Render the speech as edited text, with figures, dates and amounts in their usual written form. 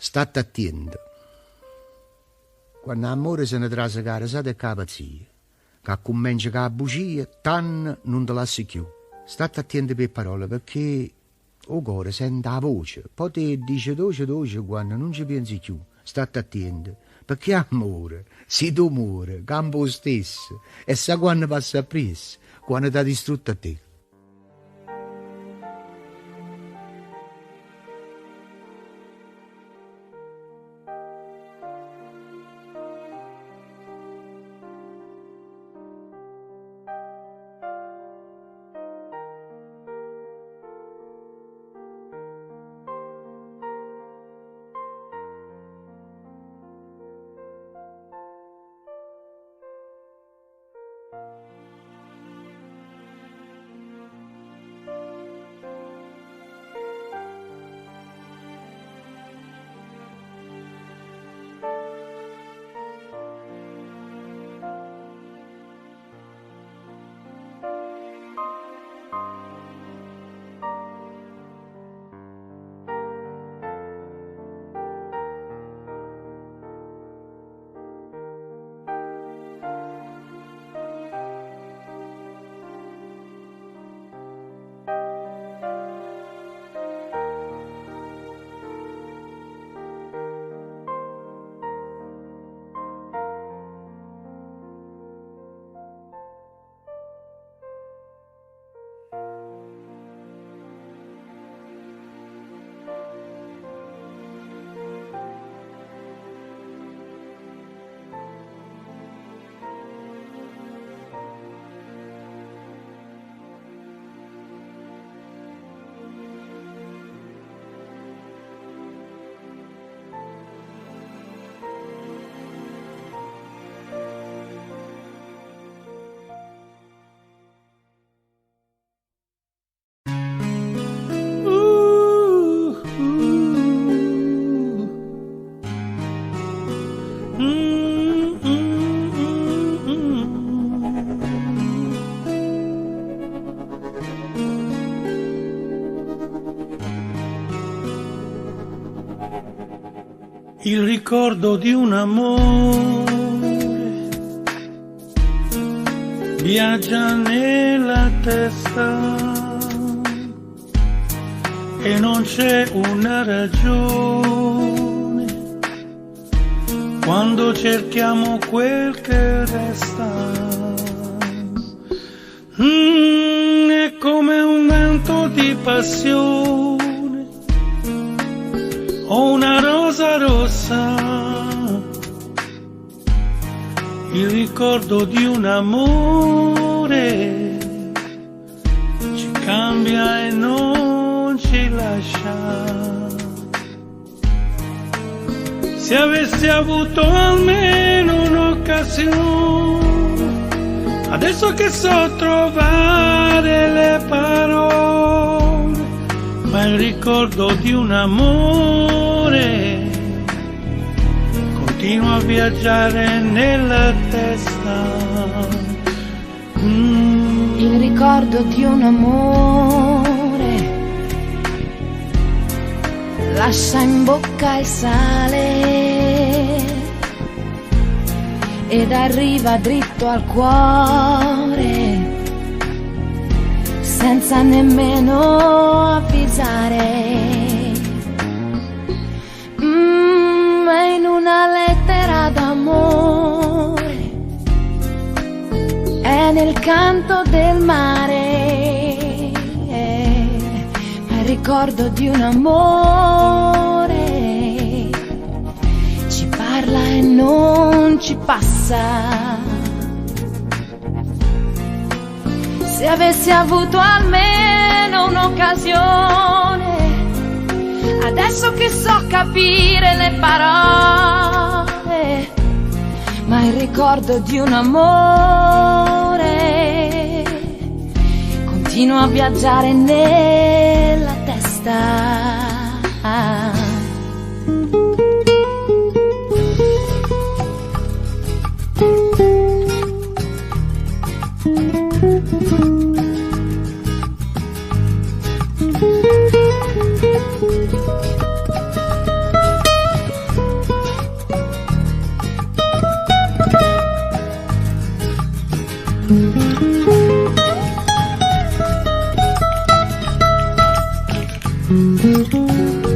State attento. Quando l'amore se ne trasa cara, sa de capazia. Che comincia con la bugia, tan non te lasci più. State attento per parole, perché o cuore sente la voce. Poi te dice dolce quando non ci pensi più. State attento, perché amore, si tu muore, campo stesso, e sa quando passa appresso, quando ti ha distrutto a te. Il ricordo di un amore viaggia nella testa e non c'è una ragione quando cerchiamo quel che resta. È come un vento di passione o una rosa rossa, il ricordo di un amore ci cambia e non ci lascia. Se avessi avuto almeno un'occasione, adesso che so trovare le parole, ma il ricordo di un amore continua a viaggiare nella testa. Il ricordo di un amore lascia in bocca il sale ed arriva dritto al cuore senza nemmeno avvisare. È in una lettera d'amore, è nel canto del mare, ma il ricordo di un amore ci parla e non ci passa. Se avessi avuto almeno un'occasione, adesso che so capire le parole, ma il ricordo di un amore continua a viaggiare nella testa. Thank